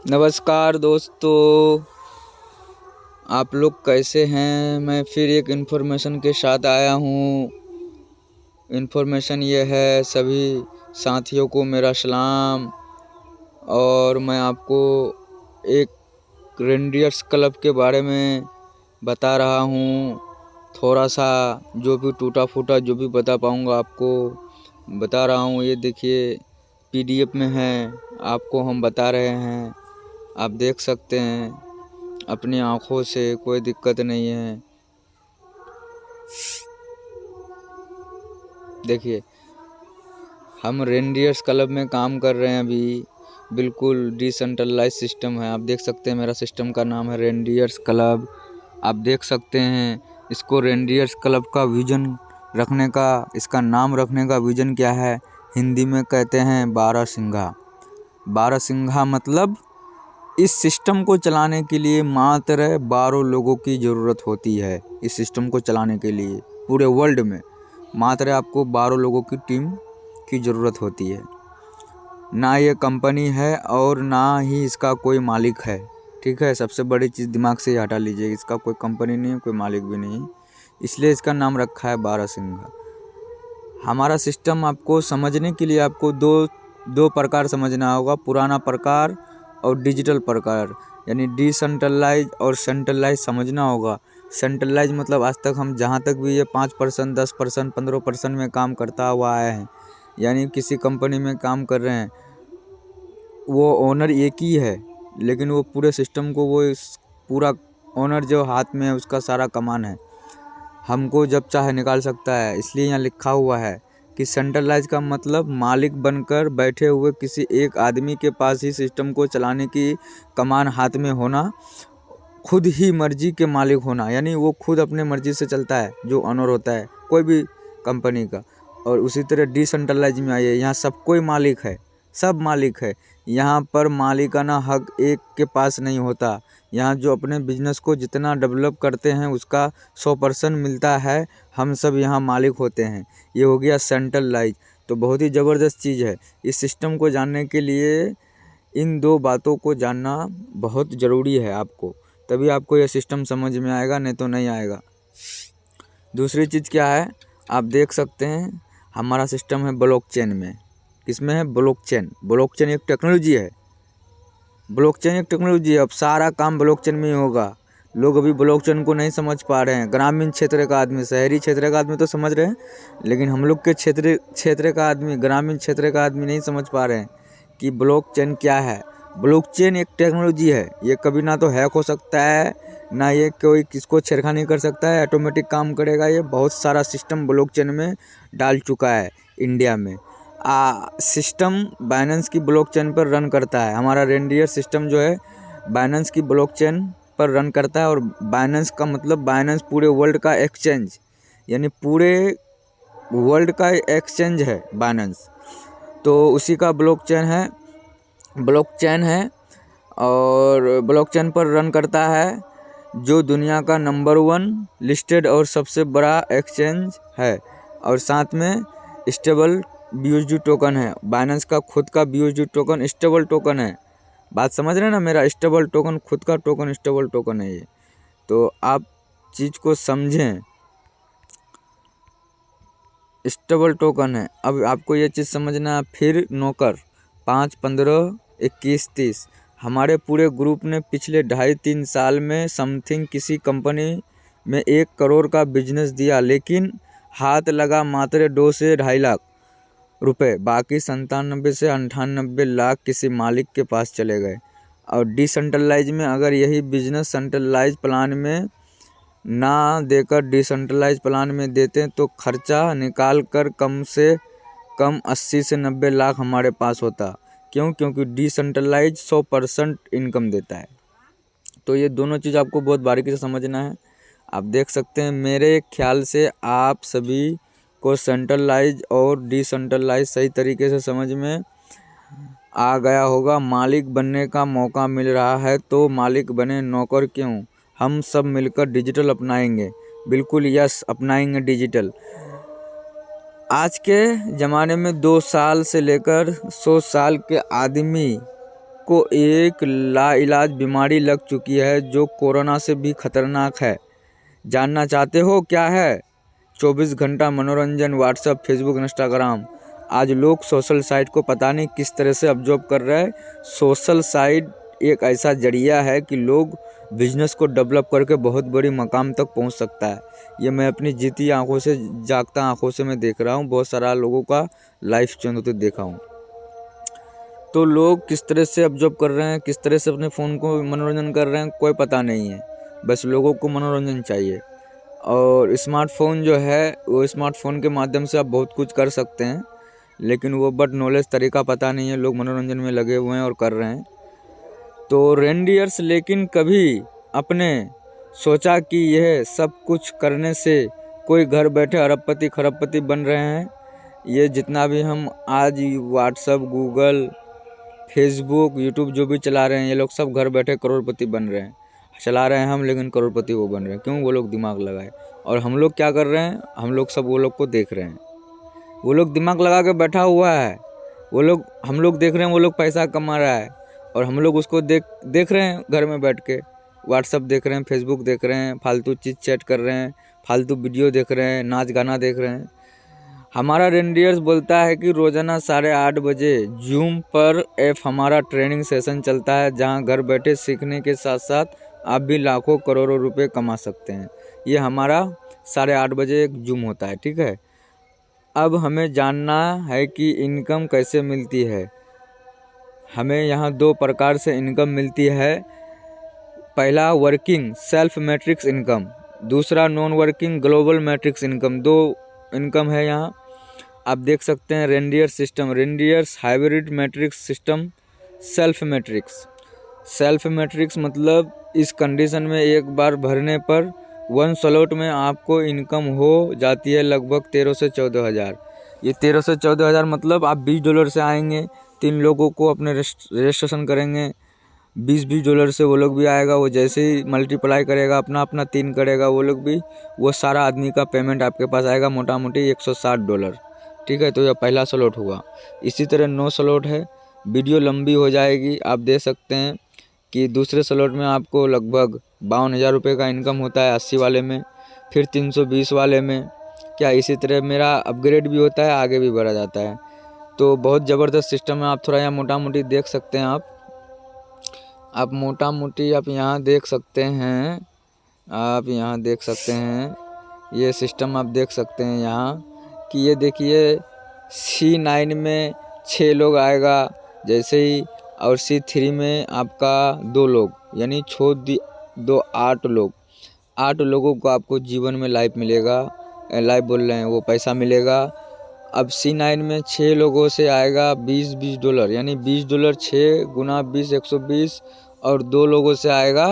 नमस्कार दोस्तों, आप लोग कैसे हैं। मैं फिर एक इन्फॉर्मेशन के साथ आया हूँ। इन्फॉर्मेशन ये है, सभी साथियों को मेरा सलाम। और मैं आपको एक रेंडियर्स क्लब के बारे में बता रहा हूँ। थोड़ा सा जो भी टूटा फूटा जो भी बता पाऊँगा आपको बता रहा हूँ। ये देखिए PDF में है, आपको हम बता रहे हैं, आप देख सकते हैं अपनी आँखों से, कोई दिक्कत नहीं है। देखिए, हम रेंडियर्स क्लब में काम कर रहे हैं अभी। बिल्कुल डिसेंट्रलाइज सिस्टम है। आप देख सकते हैं मेरा सिस्टम का नाम है रेंडियर्स क्लब। आप देख सकते हैं इसको रेंडियर्स क्लब का विजन रखने का, इसका नाम रखने का विजन क्या है, हिंदी में कहते हैं 12 सिंघा। 12 सिंघा मतलब इस सिस्टम को चलाने के लिए मात्र 12 लोगों की ज़रूरत होती है। इस सिस्टम को चलाने के लिए पूरे वर्ल्ड में मात्र आपको 12 लोगों की टीम की ज़रूरत होती है। ना ये कंपनी है और ना ही इसका कोई मालिक है। ठीक है, सबसे बड़ी चीज़ दिमाग से हटा लीजिए, इसका कोई कंपनी नहीं है, कोई मालिक भी नहीं, इसलिए इसका नाम रखा है 12 सिंघा। हमारा सिस्टम आपको समझने के लिए आपको दो प्रकार समझना होगा, पुराना प्रकार और डिजिटल प्रकार, यानी डिसेंट्रलाइज और सेंट्रलाइज समझना होगा। सेंट्रलाइज मतलब आज तक हम जहाँ तक भी ये 5%, 10%, 15% में काम करता हुआ आए हैं, यानी किसी कंपनी में काम कर रहे हैं, वो ओनर एक ही है, लेकिन वो पूरे सिस्टम को पूरा ओनर जो हाथ में है उसका सारा कमान है, हमको जब चाहे निकाल सकता है। इसलिए यहाँ लिखा हुआ है कि सेंट्रलाइज का मतलब मालिक बनकर बैठे हुए किसी एक आदमी के पास ही सिस्टम को चलाने की कमान हाथ में होना, खुद ही मर्जी के मालिक होना, यानी वो खुद अपने मर्जी से चलता है, जो ऑनर होता है कोई भी कंपनी का। और उसी तरह डिसेंट्रलाइज में आइए, यहाँ सब कोई मालिक है, सब मालिक है। यहाँ पर मालिकाना हक एक के पास नहीं होता। यहाँ जो अपने बिजनेस को जितना डेवलप करते हैं उसका 100% मिलता है, हम सब यहाँ मालिक होते हैं। ये हो गया सेंट्रलाइज। तो बहुत ही ज़बरदस्त चीज़ है। इस सिस्टम को जानने के लिए इन दो बातों को जानना बहुत ज़रूरी है आपको, तभी आपको यह सिस्टम समझ में आएगा, नहीं तो नहीं आएगा। दूसरी चीज़ क्या है, आप देख सकते हैं हमारा सिस्टम है ब्लॉकचेन में। किसमें है? ब्लॉकचेन। ब्लॉकचेन एक टेक्नोलॉजी है। ब्लॉकचेन एक टेक्नोलॉजी है। अब सारा काम ब्लॉकचेन में ही होगा। लोग अभी ब्लॉकचेन को नहीं समझ पा रहे हैं। ग्रामीण क्षेत्र का आदमी, शहरी क्षेत्र का आदमी तो समझ रहे हैं, लेकिन हम लोग के क्षेत्र का आदमी, ग्रामीण क्षेत्र का आदमी नहीं समझ पा रहे हैं कि ब्लॉकचेन क्या है। ब्लॉकचेन एक टेक्नोलॉजी है। ये कभी ना तो हैक हो सकता है, ना ये कोई किसको छेड़खानी कर सकता है, ऑटोमेटिक काम करेगा। ये बहुत सारा सिस्टम ब्लॉकचेन में डाल चुका है इंडिया में। सिस्टम बाइनेंस की ब्लॉकचेन पर रन करता है। हमारा रेंडियर सिस्टम जो है बाइनेंस की ब्लॉकचेन पर रन करता है। और बाइनेंस का मतलब बाइनेंस पूरे वर्ल्ड का एक्सचेंज, यानी पूरे वर्ल्ड का एक्सचेंज है बाइनेंस। तो उसी का ब्लॉकचेन है और ब्लॉकचेन पर रन करता है, जो दुनिया का नंबर 1 लिस्टेड और सबसे बड़ा एक्सचेंज है। और साथ में स्टेबल BUSD टोकन है। बाइनेंस का खुद का BUSD टोकन स्टेबल टोकन है। बात समझ रहे हैं ना, मेरा स्टेबल टोकन, खुद का टोकन स्टेबल टोकन है ये। तो आप चीज़ को समझें, स्टेबल टोकन है। अब आपको ये चीज़ समझना है। फिर नौकर 5, 15, 21, 30 हमारे पूरे ग्रुप ने पिछले 2.5-3 साल में समथिंग किसी कंपनी में 1 करोड़ का बिजनेस दिया, लेकिन हाथ लगा मात्र 2 से 2.5 लाख रुपए। बाकी 97 से 98 लाख किसी मालिक के पास चले गए। और डिसेंट्रलाइज में अगर यही बिजनेस सेंट्रलाइज प्लान में ना देकर डिसेंट्रलाइज प्लान में देते तो खर्चा निकाल कर कम से कम 80 से 90 लाख हमारे पास होता। क्यों? क्योंकि डिसेंट्रलाइज 100% इनकम देता है। तो ये दोनों चीज़ आपको बहुत बारीकी से समझना है। आप देख सकते हैं, मेरे ख्याल से आप सभी को सेंट्रलाइज और डिसेंट्रलाइज सही तरीके से समझ में आ गया होगा। मालिक बनने का मौका मिल रहा है तो मालिक बने, नौकर क्यों। हम सब मिलकर डिजिटल अपनाएंगे। बिल्कुल यस, अपनाएंगे डिजिटल। आज के ज़माने में 2 साल से लेकर 100 साल के आदमी आपको एक लाइलाज बीमारी लग चुकी है जो कोरोना से भी खतरनाक है। जानना चाहते हो क्या है? 24 घंटा मनोरंजन, व्हाट्सएप, फेसबुक, इंस्टाग्राम। आज लोग सोशल साइट को पता नहीं किस तरह से ऑब्जर्व कर रहे हैं। सोशल साइट एक ऐसा जरिया है कि लोग बिजनेस को डेवलप करके बहुत बड़ी मकाम तक पहुंच सकता है। ये मैं अपनी जीती आंखों से, जागता आंखों से मैं देख रहा हूँ। बहुत सारा लोगों का लाइफ चेंज होते देखा हूँ। तो लोग किस तरह से ऑब्जर्व कर रहे हैं, किस तरह से अपने फ़ोन को मनोरंजन कर रहे हैं, कोई पता नहीं है। बस लोगों को मनोरंजन चाहिए। और स्मार्टफोन जो है, वो स्मार्टफोन के माध्यम से आप बहुत कुछ कर सकते हैं, लेकिन वो बट नॉलेज तरीका पता नहीं है। लोग मनोरंजन में लगे हुए हैं और कर रहे हैं। तो रेनडियर्स लेकिन कभी अपने सोचा कि यह सब कुछ करने से कोई घर बैठे अरबपति खरबपति बन रहे हैं। ये जितना भी हम आज व्हाट्सएप, गूगल, फेसबुक, यूट्यूब जो भी चला रहे हैं, ये लोग सब घर बैठे करोड़पति बन रहे हैं। चला रहे हैं हम, लेकिन करोड़पति वो बन रहे हैं। क्यों? वो लोग दिमाग लगाए। और हम लोग क्या कर रहे हैं? हम लोग सब वो लोग को देख रहे हैं। वो लोग दिमाग लगा के बैठा हुआ है, वो लोग, हम लोग देख रहे हैं वो लोग पैसा कमा रहा है, और हम लोग उसको देख रहे हैं घर में बैठ के। व्हाट्सएप देख रहे हैं, फेसबुक देख रहे हैं, फालतू चीज़ चैट कर रहे हैं, फालतू वीडियो देख रहे हैं, नाच गाना देख रहे हैं। हमारा रेनडियर्स बोलता है कि रोज़ाना 8:30 बजे जूम पर हमारा ट्रेनिंग सेशन चलता है, जहां घर बैठे सीखने के साथ साथ आप भी लाखों करोड़ों रुपए कमा सकते हैं। ये हमारा 8:30 बजे एक जूम होता है, ठीक है। अब हमें जानना है कि इनकम कैसे मिलती है। हमें यहाँ 2 प्रकार से इनकम मिलती है। पहला वर्किंग सेल्फ मैट्रिक्स इनकम, दूसरा non working global matrix income. 2 income है यहाँ। आप देख सकते हैं reindeer system, reindeers hybrid matrix system, self matrix. Self matrix मतलब इस कंडीशन में एक बार भरने पर 1 स्लॉट में आपको इनकम हो जाती है लगभग 13 से 14 हज़ार। ये 13 से 14 हज़ार मतलब आप $20 से आएंगे, 3 लोगों को अपने रजिस्ट्रेशन करेंगे, $20 से वो लोग भी आएगा। वो जैसे ही मल्टीप्लाई करेगा, अपना अपना 3 करेगा, वो लोग भी, वो सारा आदमी का पेमेंट आपके पास आएगा मोटा मोटी $160, ठीक है। तो यह पहला स्लॉट हुआ। इसी तरह 9 स्लॉट है। वीडियो लंबी हो जाएगी। आप देख सकते हैं कि दूसरे स्लॉट में आपको लगभग 52,000 रुपये का इनकम होता है 80 वाले में, फिर 320 वाले में। क्या इसी तरह मेरा अपग्रेड भी होता है, आगे भी बढ़ा जाता है। तो बहुत ज़बरदस्त सिस्टम है। आप थोड़ा यहाँ मोटा मोटी देख सकते हैं। आप मोटा मोटी आप यहाँ देख सकते हैं। आप यहाँ देख सकते हैं, ये सिस्टम आप देख सकते हैं यहाँ कि ये देखिए C9 में 6 लोग आएगा जैसे ही, और C3 में आपका 2 लोग, यानी 2 8 लोग। 8 लोगों को आपको जीवन में लाइफ मिलेगा, लाइफ बोल रहे हैं, वो पैसा मिलेगा। अब C9 में 6 लोगों से आएगा $20, यानी $20, 6 गुना 20 120, और 2 लोगों से आएगा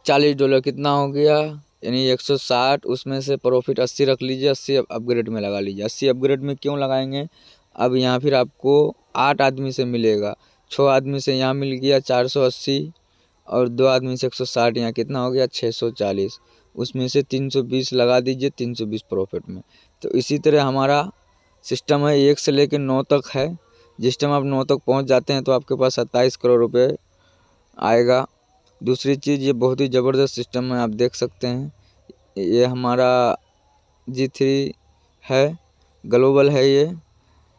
$40। कितना हो गया? यानी 160। उसमें से प्रॉफिट 80 रख लीजिए, 80 अपग्रेड में लगा लीजिए। 80 अपग्रेड में क्यों लगाएंगे? अब यहाँ फिर आपको 8 आदमी से मिलेगा, 6 आदमी से यहाँ मिल गया 480, और 2 आदमी से 160। यहाँ कितना हो गया? 640। उसमें से 320 लगा दीजिए, 320 प्रॉफिट में। तो इसी तरह हमारा सिस्टम है, 1 से लेकर 9 तक है। जिस टाइम आप 9 तक पहुँच जाते हैं तो आपके पास 27 करोड़ रुपये आएगा। दूसरी चीज़, ये बहुत ही ज़बरदस्त सिस्टम है। आप देख सकते हैं, ये हमारा G3 है, ग्लोबल है ये।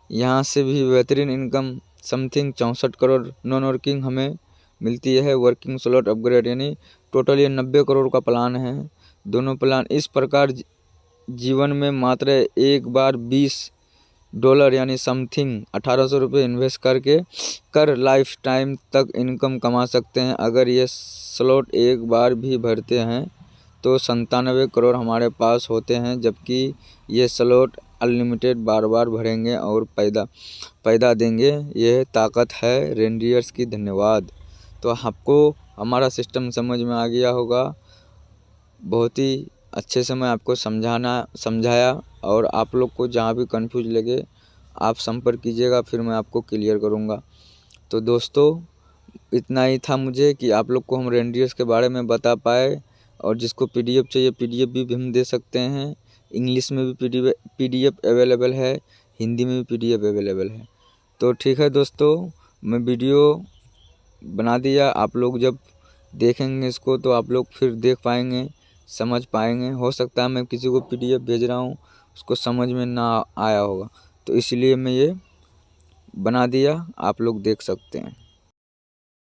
यहाँ से भी बेहतरीन income something 64 crore non working हमें मिलती है। वर्किंग स्लॉट अपग्रेड, यानी टोटल ये 90 करोड़ का प्लान है। दोनों प्लान इस प्रकार जीवन में मात्र एक बार $20 यानी समथिंग 1800 रुपये इन्वेस्ट कर लाइफ टाइम तक इनकम कमा सकते हैं। अगर ये स्लॉट एक बार भी भरते हैं तो 97 करोड़ हमारे पास होते हैं, जबकि ये स्लॉट अनलिमिटेड बार बार भरेंगे और पैदा देंगे। यह ताकत है रेनडियर्स की। धन्यवाद। तो आपको हमारा सिस्टम समझ में आ गया होगा। बहुत ही अच्छे से मैं आपको समझाया, और आप लोग को जहाँ भी कंफ्यूज लगे आप संपर्क कीजिएगा, फिर मैं आपको क्लियर करूँगा। तो दोस्तों, इतना ही था मुझे कि आप लोग को हम रेनडियर्स के बारे में बता पाए। और जिसको PDF चाहिए PDF भी हम दे सकते हैं। इंग्लिश में भी PDF अवेलेबल है, हिंदी में भी PDF अवेलेबल है। तो ठीक है दोस्तों, मैं वीडियो बना दिया। आप लोग जब देखेंगे इसको तो आप लोग फिर देख पाएंगे, समझ पाएंगे। हो सकता है मैं किसी को PDF भेज रहा हूँ उसको समझ में ना आया होगा, तो इसलिए मैं ये बना दिया, आप लोग देख सकते हैं।